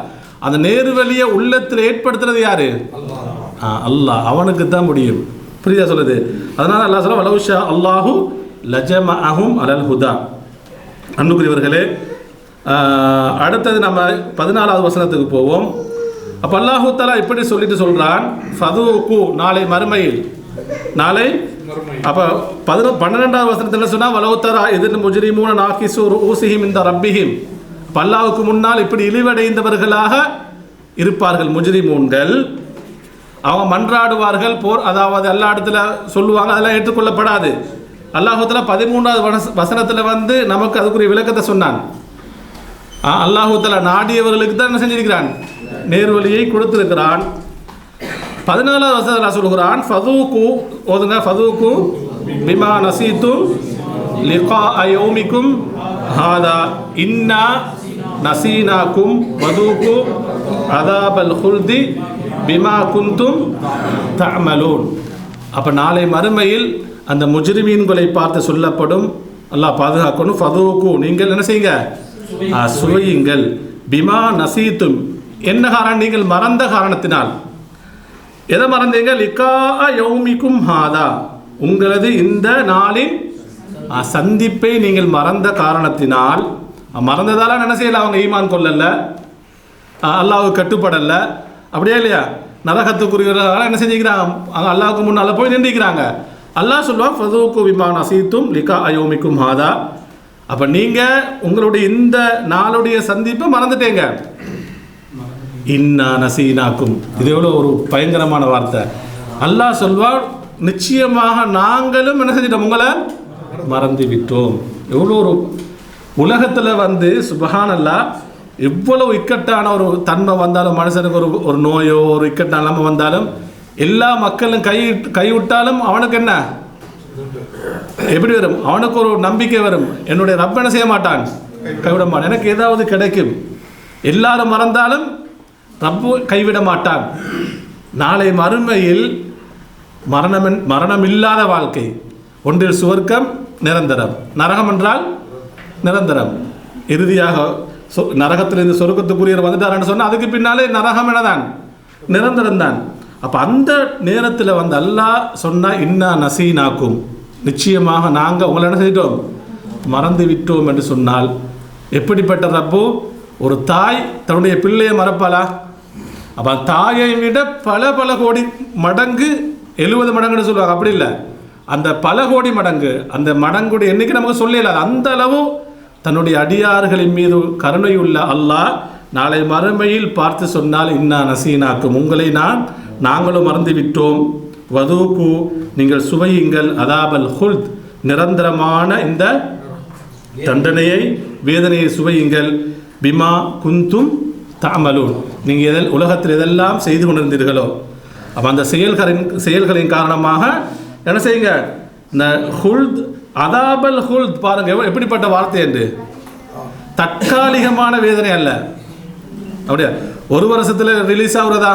அந்த நேர்வழியை உள்ளத்தில் ஏற்படுத்துறது யாரு? அல்லாஹ். அவனுக்கு தான் முடியும். புரியுதா சொல்லுது? அதனால அல்லாஹ் சொல்ல வலவு ஷா அல்லாஹு லஜமஅஹும் அலல் ஹுதா. அன்புக்குரியவர்களே, அடுத்தது நம்ம 14வது வசனத்துக்கு போவோம். அப்போ அல்லாஹு தஆலா இப்படி சொல்லிட்டு சொல்கிறான், ஃபதூகு, நாளை மறுமையில், நாளை. அப்போ 12வது வசனத்தில் சொன்னால் வலவுத்தரா எதிர் முஜ்ரிமூன நாகிசு ரூஸிஹிம் இந்த ரப்பிஹிம். இப்போ அல்லாஹ்வுக்கு முன்னால் இப்படி இழிவடைந்தவர்களாக இருப்பார்கள் முஜ்ரிமூன்கள். அவங்க மன்றாடுவார்கள், அதாவது எல்லா இடத்துல சொல்லுவாங்க, அதெல்லாம் ஏற்றுக்கொள்ளப்படாது. அல்லாஹு தஆலா 13வது வசனத்தில் நமக்கு அதுக்குரிய விளக்கத்தை சொன்னான். அல்லாஹு தஆலா நாடியவர்களுக்கு தான் என்ன செஞ்சிருக்கிறான்? நேர்வழியை கொடுத்திருக்கிறான். 14வது வசனத்தில் சொல்கிறான், ஃபதூகு, ஓதுங்க, ஃபதூகு பிமா நசீதும் லிகா யௌமிக்கும் ஹாதா இன்னா நசீனாக்கும் வதூகு அதாபல் ஹுல்தி பிமா குந்தும் தஅமலூன். அப்போ நாளை மறுமையில் அந்த முஜ்ரிமீன்களை பார்த்து சொல்லப்படும், அல்லாஹ் பாதுகாக்கணும், ஃபதூகு, நீங்கள் என்ன செய்யுங்க? சுவையுங்கள். பிமா நசீத்தும், என்ன காரணம்? நீங்கள் மறந்த காரணத்தினால். எதை மறந்தீங்க? லிகா யௌமிக்கும் ஹாதா, உங்களது இந்த நாளின் சந்திப்பை நீங்கள் மறந்த காரணத்தினால். மறந்ததால என்ன செய்யல? அவங்க ஈமான் கொள்ளல, அல்லாஹ்வுக்கு கட்டுப்படல, அப்படியே இல்லையா? நரகத்துக்குரியவர்களால் என்ன செஞ்சுக்கிறாங்க? அல்லாஹ்வுக்கு முன்னால் போய் நின்றுக்கிறாங்க. அல்லாஹ் சொல்லுவான், ஃபதூகு பிமா நசீத்தும் லிகா யௌமிக்கும் ஹாதா. அப்போ நீங்கள் உங்களுடைய இந்த நாளுடைய சந்திப்பை மறந்துட்டேங்க. இன்னா நசீனாக்கும், இது எவ்வளோ ஒரு பயங்கரமான வார்த்தை. அல்லாஹ் சொல்வார், நிச்சயமாக நாங்களும் என்ன செஞ்சிட்டோம்? உங்களை மறந்து விட்டோம். எவ்வளோ ஒரு உலகத்தில் சுப்ஹானல்லாஹ், எவ்வளவு இக்கட்டான ஒரு தன்மை வந்தாலும், மனுஷனுக்கு ஒரு நோயோ ஒரு இக்கட்டான நிலைமை வந்தாலும், எல்லா மக்களும் கைவிட்டாலும் அவனுக்கு என்ன எப்படி வரும்? அவனுக்கு ஒரு நம்பிக்கை வரும், என்னுடைய ரப்ப என்ன செய்ய மாட்டான், கைவிட மாட்டான், எனக்கு ஏதாவது கிடைக்கும். எல்லாரும் மறந்தாலும் ரப்பு கைவிட மாட்டான். நாளை மறுமையில் மரணம் இல்லாத வாழ்க்கை. ஒன்றில் சுவர்க்கம் நிரந்தரம், நரகம் என்றால் நிரந்தரம். இறுதியாக நரகத்திலிருந்து சொர்க்கத்துக்குரியவர் வந்துட்டார்னு சொன்னால் அதுக்கு பின்னாலே நரகம் என்னதான்? நிரந்தரம் தான். அப்போ அந்த நேரத்தில் வந்து அல்லாஹ் சொன்னால் இன்னா நசீனாக்கும், நிச்சயமாக நாங்கள் உங்களை என்ன செய்தோம், மறந்து விட்டோம் என்று சொன்னால் எப்படிப்பட்ட ரப்பு? ஒரு தாய் தன்னுடைய பிள்ளையை மறப்பாளா? அப்போ தாயை விட பல பல கோடி மடங்கு 70 மடங்குன்னு சொல்லுவாங்க, அப்படி இல்லை, அந்த பல கோடி மடங்கு, அந்த மடங்குடைய எண்ணிக்கை நமக்கு சொல்லல. அந்த அளவு தன்னுடைய அடியார்களின் மீது கருணையுள்ள அல்லாஹ் நாளை மறுமையில் பார்த்து சொன்னால் இன்னா நசீனாக்கும், உங்களை நாங்களும் மறந்து விட்டோம், வதூக்கு நீங்கள் சுவையுங்கள், அதாபல் ஹுல்த் நிரந்தரமான இந்த தண்டனையை வேதனையை சுவையுங்கள், பிமா குந்தும் தஅமலூன் நீங்கள் உலகத்தில் எதெல்லாம் செய்து கொண்டிருந்தீர்களோ. அப்போ அந்த செயல்களின் காரணமாக என்ன செய்யுங்க, இந்த ஹுல்த் அதாபல் ஹுல்த் பாருங்க எப்படிப்பட்ட வார்த்தை என்று. தற்காலிகமான வேதனை அல்ல, அப்படியா 1 வருஷத்தில் ரிலீஸ் ஆகுறதா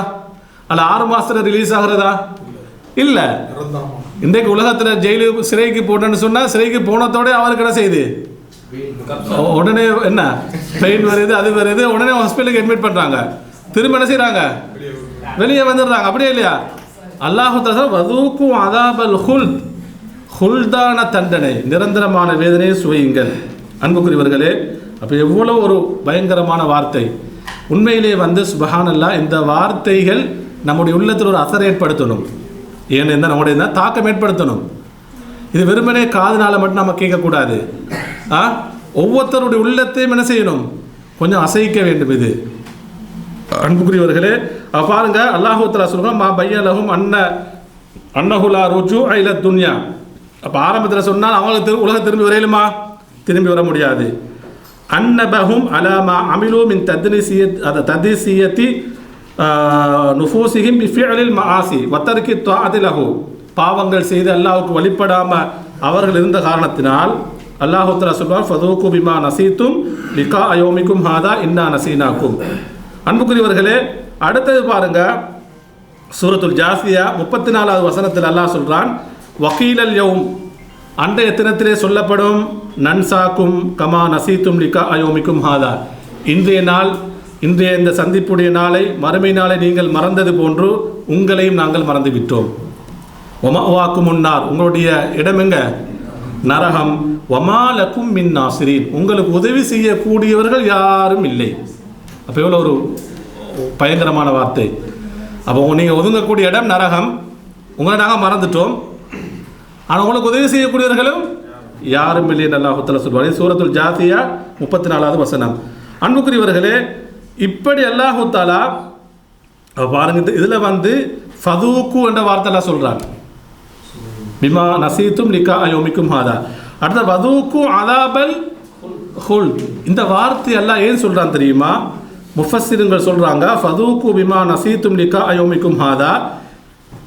அல்ல 6 மாதத்தில் ரிலீஸ் ஆகுறதா? இல்லை. இன்றைக்கு உலகத்தில் ஜெயிலு சிறைக்கு போட்டேன்னு சொன்னால் சிறைக்கு போனதோட அவருக்கு என்ன செய்யுது, உடனே என்ன பெயின் வருது, அது வருது, உடனே ஹாஸ்பிட்டலுக்கு அட்மிட் பண்ணுறாங்க, திரும்ப என்ன செய்கிறாங்க, வெளியே வந்துடுறாங்க, அப்படியே இல்லையா? அல்லாஹு தஆலா வதூக்கும் அதாபல் ஹுல்த், ஹுல்தான தண்டனை நிரந்தரமான வேதனையை சுவையுங்கள். அன்புக்குரியவர்களே, அப்போ எவ்வளோ ஒரு பயங்கரமான வார்த்தை. உண்மையிலே வந்து சுப்ஹானல்லாஹ், இந்த வார்த்தைகள் நம்முடைய உள்ளத்தில் ஒரு அசர் ஏற்படுத்தணும், ஏன்னா நம்முடைய தாக்கம் ஏற்படுத்தணும். இது வெறுமனே காதுனால மட்டும் நம்ம கேட்கக்கூடாது, ஒவ்வொருத்தருடைய உள்ளத்தையும் என்ன செய்யணும், கொஞ்சம் அசைக்க வேண்டும். இது அன்புக்குரியவர்களே பாருங்க, அல்லாஹு தஆலா சொல்றான் மா பையலஹும் அன்னஹுலா ருஜூ இல துன்யா. அப்போ ஆரம்பத்தில் சொன்னால் அவங்களுக்கு உலகம் திரும்பி வரையிலுமா? திரும்பி வர முடியாது. அன்னபஹும் அலாமா அமிலு மின் தத்னிசியத்தி நுஃபூசிஹிம் பிஃபிஅலில் மஆசி வத்தர்கி த்வாஅதி லஹு. பாவங்கள் செய்து அல்லாஹ்வுக்கு வழிபடாமல் அவர்கள் இருந்த காரணத்தினால் அல்லாஹு தஆலா சொல்வார் ஃபதூகு பிமா நசீதும் லிகா யௌமிக்கும் ஹாதா இன்னா நசீனாக்கும். அன்புக்குரியவர்களே, அடுத்தது பாருங்க, சூரத்துல் ஜாசியா 34வது வசனத்தில் அல்லாஹ் சொல்றான் வகீலல் யௌம், அன்றைய தினத்திலே சொல்லப்படும், நன்சாக்கும் கமா நசீத்தும் லிகா யௌமிக்கும் ஹாதா, இன்றைய நாள், இன்றைய இந்த சந்திப்புடைய நாளை, மறுமை நாளை நீங்கள் மறந்தது போன்று உங்களையும் நாங்கள் மறந்து விட்டோம். ஒமாவாக்கும் முன்னார், உங்களுடைய இடம் எங்க, நரகம். ஒமாலக்கும் மின் நாசிரீன், உங்களுக்கு உதவி செய்யக்கூடியவர்கள் யாரும் இல்லை. அப்போ எவ்வளோ ஒரு பயங்கரமான வார்த்தை. அப்போ நீங்கள் ஒதுங்கக்கூடிய இடம் நரகம், உங்களை நாங்கள் மறந்துட்டோம், ஆனால் உங்களுக்கு உதவி செய்யக்கூடியவர்களும் யாரும் இல்லை என்று அல்லாஹ் தஆலா சொல்வார். சூரத்துல் ஜாசியா 34வது வசனம். அன்புக்குரியவர்களே, இப்படி அல்லாஹ் தஆலா பாருங்க, இதில் வந்து ஃபதூக்கு என்ற வார்த்தை எல்லாம் சொல்கிறான், பிமா நசீத்தும் லிகா யௌமிக்கும் ஹாதா. அடுத்த வதூக்கு அதாபல் ஹுல்த், இந்த வார்த்தை எல்லாம் ஏன் சொல்கிறான் தெரியுமா? முஃபஸ்ஸிருங்கள் சொல்கிறாங்க ஃபதூக்கு பிமா நசீத்தும் லிகா யௌமிக்கும் ஹாதா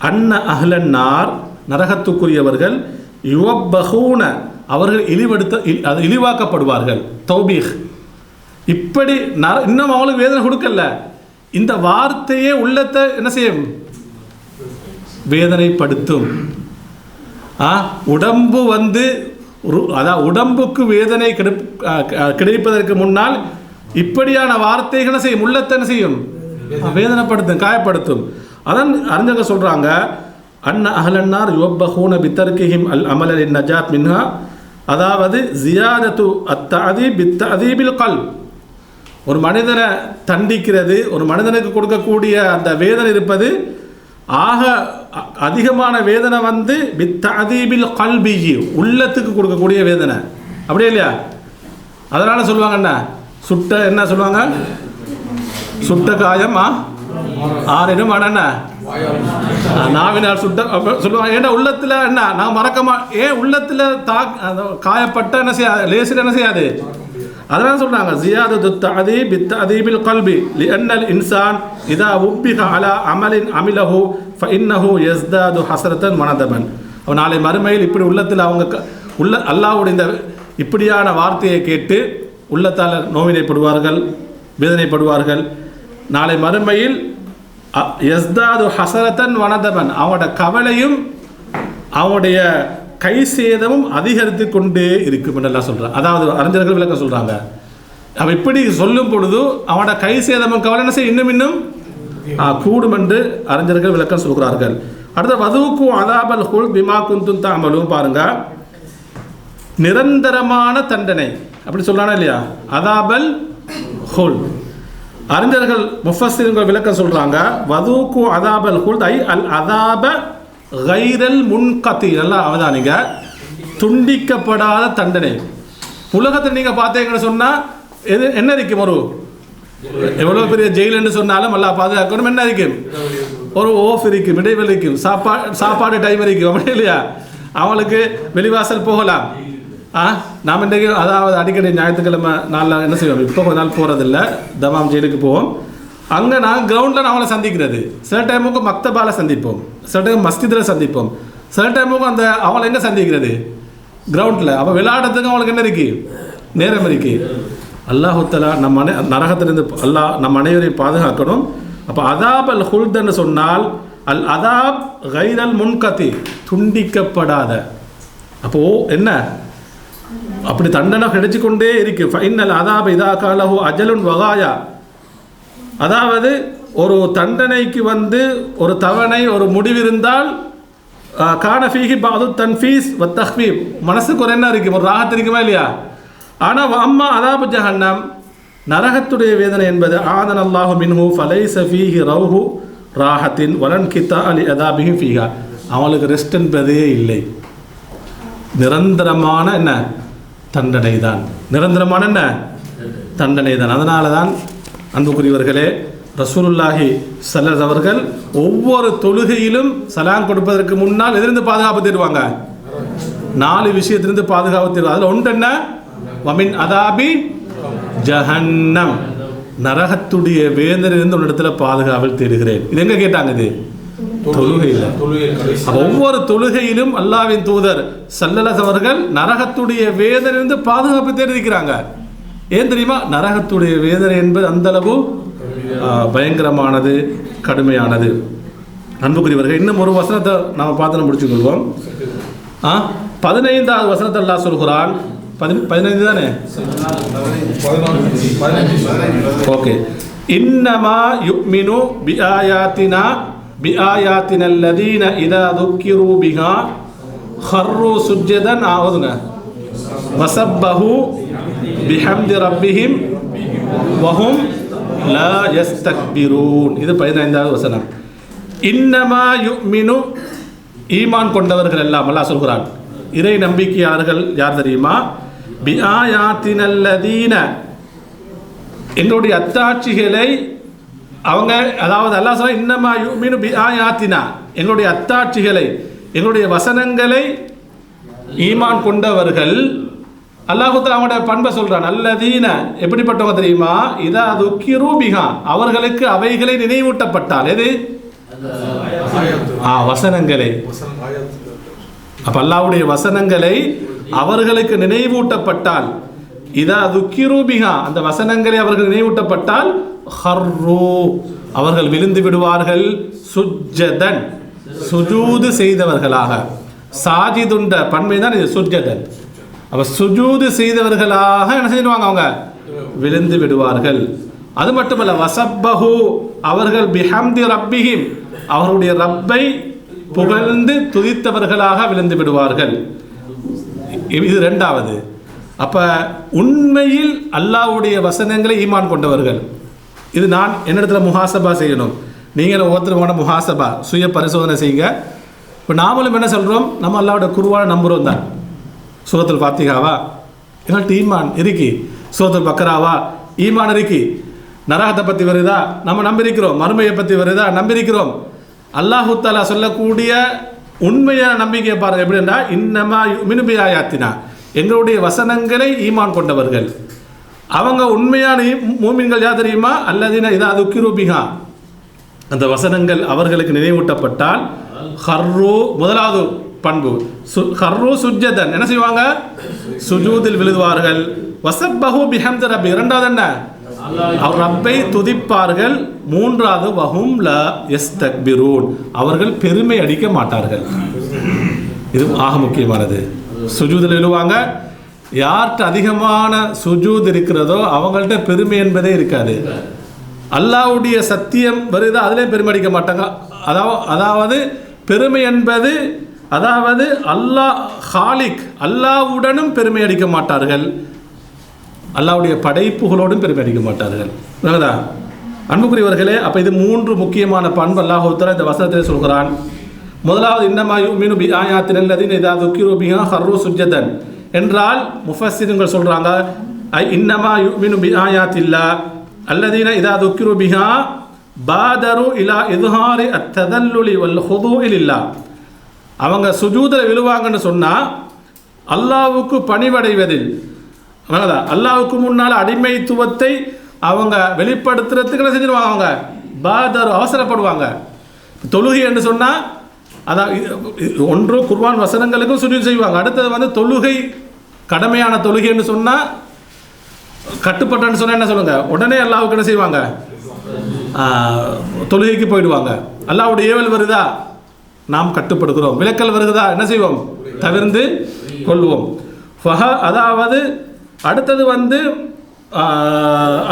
அன்ன அஹ்லன் நார், நரகத்துக்குரியவர்கள், யுவப்பஹூன, அவர்கள் இழிவாக்கப்படுவார்கள், தௌபீஹ். இப்படி இன்னும் அவங்களுக்கு வேதனை கொடுக்கல, இந்த வார்த்தையே உள்ளத்தை என்ன செய்யும், வேதனைப்படுத்தும். உடம்பு வந்து அதாவது உடம்புக்கு வேதனை கிடைப்பதற்கு முன்னால் இப்படியான வார்த்தைகளை செய்யும், உள்ளத்தை என்ன செய்யும், வேதனைப்படுத்தும், காயப்படுத்தும். அதான் அறிஞர்கள் சொல்றாங்க அன்ன அஹ்லன்னார் யுவப்பஹூன பிதர்கிஹிம் அல் அமல் லின் நஜாத் மின்ஹா, அதாவது ஜியாதத்து அத்தஅதீப் பித்தஅதீபில் கல்ப். ஒரு மனிதனை தண்டிக்கிறது, ஒரு மனிதனுக்கு கொடுக்கக்கூடிய அந்த வேதனை இருப்பது, ஆக அதிகமான வேதனை வந்து பித்தஅதீபில் கல்பிஹி, உள்ளத்துக்கு கொடுக்கக்கூடிய வேதனை, அப்படியே இல்லையா? அதனால சொல்லுவாங்க என்ன சொல்லுவாங்க, சுட்ட காயம் ஆறினும் என்ன நாவினால் சுட்ட சொல்லுவாங்க. ஏன்னா உள்ளத்தில் என்ன நான் மறக்கமா, ஏன் உள்ளத்தில் காயப்பட்ட என்ன செய்யாது, லேசில் என்ன செய்யாது. அதனால சொல்றாங்க ஜியாதத்து தஅதீப் பித்தஅதீபில் கல்பி லிஅன்னல் இன்சான் இதா உப்பிஹ அலா அமலின் அமிலஹு ஃபஇன்னஹு யஸ்தாது ஹஸ்ரத்தன் வனதமன். அவன் நாளை மறுமையில் இப்படி உள்ளத்தில் அவங்க அல்லாஹ்வுடைய இந்த இப்படியான வார்த்தையை கேட்டு உள்ளத்தால் நோவினைப்படுவார்கள், வேதனைப்படுவார்கள். நாளை மறுமையில் யஸ்தாது ஹஸரத்தன் வனதமன், அவனோட கவலையும் அவனுடைய கை சேதமும் அதிகரித்து கொண்டே இருக்கும் என்றெல்லாம் சொல்கிறான். அதாவது அறிஞர்கள் விளக்க சொல்கிறாங்க, அவன் இப்படி சொல்லும் பொழுது அவனோட கை சேதமும் கவலை என்ன செய்ய இன்னும் கூடும் என்று அறிஞர்கள் விளக்கம் சொல்கிறார்கள். அடுத்த வதூக்கு அதாபல் ஹுல் பிமா குந்தும் தாமலும் பாருங்க, நிரந்தரமான தண்டனை அப்படி சொல்றானா இல்லையா, அதாபல் ஹுல். அறிஞர்கள் முஃபஸ்ஸிர்கள் விளக்கம் சொல்றாங்க, வதூக்கு அதாபல் ஹுல் ஐ அல் அதாப கைரல் முன்கத்தி. நல்லா அவதானிங்க, துண்டிக்கப்படாத தண்டனை. உலகத்தில் நீங்க பார்த்தீங்கன்னு சொன்னா எது என்ன இருக்கும், ஒரு எவ்வளவு பெரிய ஜெயில் என்று சொன்னாலும் நல்லா பாதுகாக்கணும், என்ன இருக்கும், ஒரு ஓஃப் இருக்கும், இடைவெளி இருக்கும், சாப்பாடு டைம் இருக்கும், அப்படி இல்லையா. அவங்களுக்கு வெளிவாசல் போகலாம். நாம் இன்றைக்கு அதாவது அடிக்கடி ஞாயிற்றுக்கிழமை நாளில் என்ன செய்வோம், இப்போ கொஞ்ச நாள் போகிறதில்ல, தமாம் ஜெயிலுக்கு போவோம். அங்கே நான் கிரவுண்டில் அவங்கள சந்திக்கிறது, சில டைமுக்கு மக்தபால சந்திப்போம், சில டைம் மஸ்ஜிதில் சந்திப்போம், சில டைமுக்கு அந்த அவங்கள எங்கே சந்திக்கிறது, கிரவுண்டில். அப்போ விளையாடுறதுக்கு அவங்களுக்கு என்ன இருக்கு, நேரம் இருக்கு. அல்லாஹு தஆலா நம்ம நரகத்திலிருந்து அல்லாஹ் நம் அனைவரையும் பாதுகாக்கணும். அப்போ அதாப் அல் ஹுல்துன்னு சொன்னால் அல் அதாப் கைரல் முன்கத்தி, துண்டிக்கப்படாத. அப்போ என்ன, அப்படி தண்டனை கிடைச்சு கொண்டே இருக்கு. ஃபைனல் அதாப் இதா காலஹு அஜலுன் வகாயா, அதாவது ஒரு தண்டனைக்கு ஒரு தவணை ஒரு முடிவிருந்தால் கானஃபீஹி பாது தன்ஃபீஸ் வ தஹ்வீப், மனசுக்கு ஒரு என்ன இருக்கும், ஒரு ராகத்து இருக்குமா இல்லையா. ஆனால் அம்மா அதாபு ஜஹன்னம், நரகத்துடைய வேதனை என்பது ஆதன் அல்லாஹு மின்ஹு ஃபலைஸ ஃபீஹி ரௌஹு ராஹத்தின் வலன் கித்தா அலி அதாபிஹி ஃபீஹா, அவங்களுக்கு ரெஸ்ட் என்பதே இல்லை, நிரந்தரமான என்ன தண்டனை தான், நிரந்தரமான என்ன தண்டனை தான். அதனால தான் அன்புக்குரியவர்களே, ரசூலுல்லாஹி ஸல்லல்லாஹு அவர்கள் ஒவ்வொரு தொழுகையிலும் சலாம் கொடுப்பதற்கு முன்னால் எதிலிருந்து பாதுகாப்பு தேடுவாங்க, 4 விஷயத்திலிருந்து பாதுகாப்பு தேடுவாங்க. அதில் ஒன்று என்ன, வமின் அதாபி ஜஹன்னம், நரகத்துடைய வேதனையிலிருந்து ஒரு இடத்துல பாதுகாவல் தேடுகிறேன். இது எங்க கேட்டாங்க, இது தொழுகையில். ஒவ்வொரு தொழுகையிலும் அல்லாஹ்வின் தூதர் ஸல்லல்லாஹு அவர்கள் நரகத்துடைய வேதனையிலிருந்து பாதுகாப்பு தேடிக்கிறாங்க. ஏன் தெரியுமா, நரகத்துடைய வேதனை என்பது அந்த அளவு பயங்கரமானது, கடுமையானது. அன்புக்குரியவர்கள், இன்னும் ஒரு வசனத்தை நாம் பார்த்து முடிச்சுக்கொள்வோம். 15வது வசனத்தை அல்லாஹ் சொல்கிறான். 15 தானே, ஓகே. இன்னமா யுமினு பிஆயாத்தினா அல்லதீன இதா துக்கிரு பிஹா ஹர்ரு சுஜ்ஜதன் ஆவுதுங்க வஸப்பஹு பிஹம்தி ரப்பிஹிம் வஹும் லா யஸ்தக்பிரூன். இது 15வது வசனம். இன்னமா யுமினு, ஈமான் கொண்டவர்கள் எல்லாம் அல்லாஹ் சொல்கிறான். இறை நம்பிக்கையாளர்கள் யார் தெரியுமா, பிஆயாத்தினல்லதீன, எங்களுடைய அத்தாட்சிகளை அவங்க, அதாவது அல்லாஹ் சொல்ற இன்னமா யுமினு பிஆயாத்தினா, எங்களுடைய அத்தாட்சிகளை எங்களுடைய வசனங்களை ஈமான் கொண்டவர்கள். அல்லாஹ் தஆலா அவங்களுடைய பண்பை சொல்றான். அல்லதீன, எப்படிப்பட்டவங்க தெரியுமா, இதா துக்கிரு பிஹா, அவர்களுக்கு அவைகளை நினைவூட்டப்பட்டால், எது வசனங்களை. அப்ப அல்லாஹ்வுடைய வசனங்களை அவர்களுக்கு நினைவூட்டப்பட்டால், இதா துக்கிரு பிஹா, அந்த வசனங்களை அவர்கள் நினைவூட்டப்பட்டால், ஹர்ரு, அவர்கள் விழுந்து விடுவார்கள், சுஜ்ஜதன், சுஜூது செய்தவர்களாக. சாஜிதுண்ட பன்மை தான் இது, சுஜ்ஜதன். அப்ப சுஜூது செய்தவர்களாக என்ன செய்வாங்க, அவங்க விழுந்து விடுவார்கள். அது மட்டுமல்ல, வஸப்பஹு, அவர்கள் பிஹம்தி ரப்பிஹிம், அவருடைய ரப்பை புகழ்ந்து துதித்தவர்களாக விழுந்து விடுவார்கள். இது 2வது. அப்ப உண்மையில் அல்லாஹ்வுடைய வசனங்களை ஈமான் கொண்டவர்கள். இது நான் என்னிடத்துல முஹாசபா செய்யணும், நீங்கள் ஒவ்வொருத்தருமான முஹாசபா, சுய பரிசோதனை செய்யுங்க. இப்போ நாமளும் என்ன சொல்கிறோம், நம்ம அல்லாஹ்வுடைய குர்ஆனை நம்புகிறோம் தான். சூரத்துல் ஃபாத்திஹாவா எங்கள்கிட்ட ஈமான் இருக்கி, சூரத்துல் பக்ராவா ஈமான் இருக்கி, நரகத்தை பற்றி வருதா நம்ம நம்பியிருக்கிறோம், மறுமையை பற்றி வருதா நம்பியிருக்கிறோம். அல்லாஹு தஆலா சொல்லக்கூடிய உண்மையான நம்பிக்கையை பாருங்கள் எப்படின்னா, இன்னமா யுமினு பிஆயாத்தினா, எங்களுடைய வசனங்களை ஈமான் கொண்டவர்கள். அவங்க உண்மையான மூமின்கள் யார் தெரியுமா, அல்லதீன இதா துக்கிரு பிஹா, அந்த வசனங்கள் அவர்களுக்கு நினைவூட்டப்பட்டால், ஹர்ரு, முதலாவது பண்பு, ஹர்ரு சுஜ்ஜதன், என்ன செய்வாங்க, சுஜூதில் விழுவார்கள். வஸப்பஹு பிஹம்தி ரப்பி, 2வது என்ன, அவர் ரப்பை துதிப்பார்கள். 3வது வஹும் லா யஸ்தக்பிரூன், அவர்கள் பெருமை அடிக்க மாட்டார்கள். இது ஆக முக்கியமானது. சுஜூதில் விழுவாங்க. யார்கிட்ட அதிகமான சுஜூத் இருக்கிறதோ அவங்கள்ட்ட பெருமை என்பதே இருக்காது. அல்லாஹ்வுடைய சத்தியம் வருதா அதிலே பெருமை அடிக்க மாட்டாங்க. அதாவது பெருமை என்பது அதாவது அல்லாஹ் ஹாலிக் அல்லாஹ்வுடனும் பெருமை அடிக்க மாட்டார்கள், அல்லாஹ்வுடைய படைப்புகளோடும் பெருமை அடிக்க மாட்டார்கள். புரியுதா அன்புக்குரியவர்களே? அப்போ இது 3 முக்கியமான பண்பு அல்லாஹ் தஆலா இந்த வசனத்தில் சொல்கிறான். முதலாவது இன்னமா யுமினு பி ஆயாத்தின் அல்லதீன இதா துக்கிரு பிஹா ஹர்ரு சுஜ்ஜதன் என்றால் முஃபஸ்ஸிருங்கள் சொல்கிறாங்க இன்னமா யுமினு பி ஆயாத்தில்லா அல்லதீன இதா துக்கிரு பிஹா பாதரு இலா இத்ஹாரி அத்ததல்லுலி வல் ஹுதூஇ லில்லாஹ். அவங்க சுஜூதில் விழுவாங்கன்னு சொன்னால் அல்லாஹ்வுக்கு பணிவடைவதில் அல்லாஹ்வுக்கு முன்னால் அடிமைத்துவத்தை அவங்க வெளிப்படுத்துறதுக்கு என்ன செஞ்சிருவாங்க, அவங்க பாதர் அவசரப்படுவாங்க. தொழுகை என்று சொன்னால் அதான் ஒன்று குர்ஆன் வசனங்களுக்கும் சுஜூத் செய்வாங்க. அடுத்தது தொழுகை கடமையான தொழுகை என்று சொன்னால் கட்டுப்பட்டன்னு சொன்னால் என்ன சொல்லுங்க, உடனே அல்லாஹ்வுக்கு என்ன செய்வாங்க, தொழுகைக்கு போயிடுவாங்க. அல்லாஹ்வுடைய ஏவல் வருதா நாம் கட்டுப்படுகிறோம், விலக்கல் வருகிறதா என்ன செய்வோம், தவிர்ந்து கொள்வோம். அதாவது அடுத்தது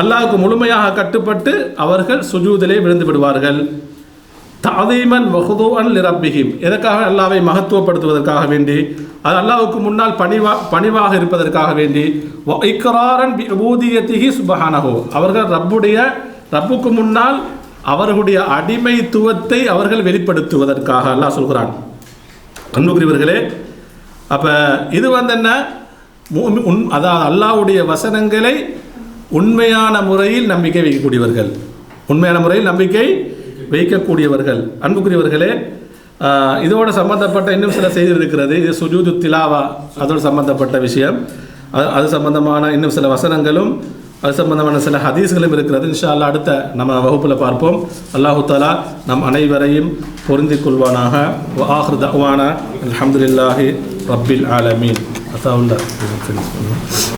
அல்லாஹ்வுக்கு முழுமையாக கட்டுப்பட்டு அவர்கள் சுஜூதிலே விழுந்து விடுவார்கள். தஅதீமன் வ ஹுதூஅன் லிரப்பிஹிம், எதற்காக அல்லாஹ்வை மகத்துவப்படுத்துவதற்காக வேண்டி, அது அல்லாஹ்வுக்கு முன்னால் பணிவாக இருப்பதற்காக வேண்டி, வ இக்ராரன் பி உபூதியத்திஹி சுப்ஹானஹு, அவர்கள் ரப்புக்கு முன்னால் அவர்களுடைய அடிமைத்துவத்தை அவர்கள் வெளிப்படுத்துவதற்காக அல்லாஹ் சொல்கிறான். அன்புக்குரியவர்களே, அப்போ இது என்ன, அதாவது அல்லாஹ்வுடைய வசனங்களை உண்மையான முறையில் நம்பிக்கை வைக்கக்கூடியவர்கள், உண்மையான முறையில் நம்பிக்கை வைக்கக்கூடியவர்கள். அன்புக்குரியவர்களே, இதோடு சம்பந்தப்பட்ட இன்னும் சில செய்தி இருக்கிறது. இது சுஜூது திலாவா, அதோடு சம்பந்தப்பட்ட விஷயம். அது சம்பந்தமான இன்னும் சில வசனங்களும் அது சம்பந்தமான சில ஹதீஸ்களும் இருக்கிறது. இன்ஷா அல்லாஹ் அடுத்த நம்ம வகுப்பில் பார்ப்போம். அல்லாஹு தஆலா நம் அனைவரையும் பொருந்திக் கொள்வானாக. வ ஆஹிரு தஅவானா அல்ஹம்துலில்லாஹி ரப்பில் ஆலமீன்.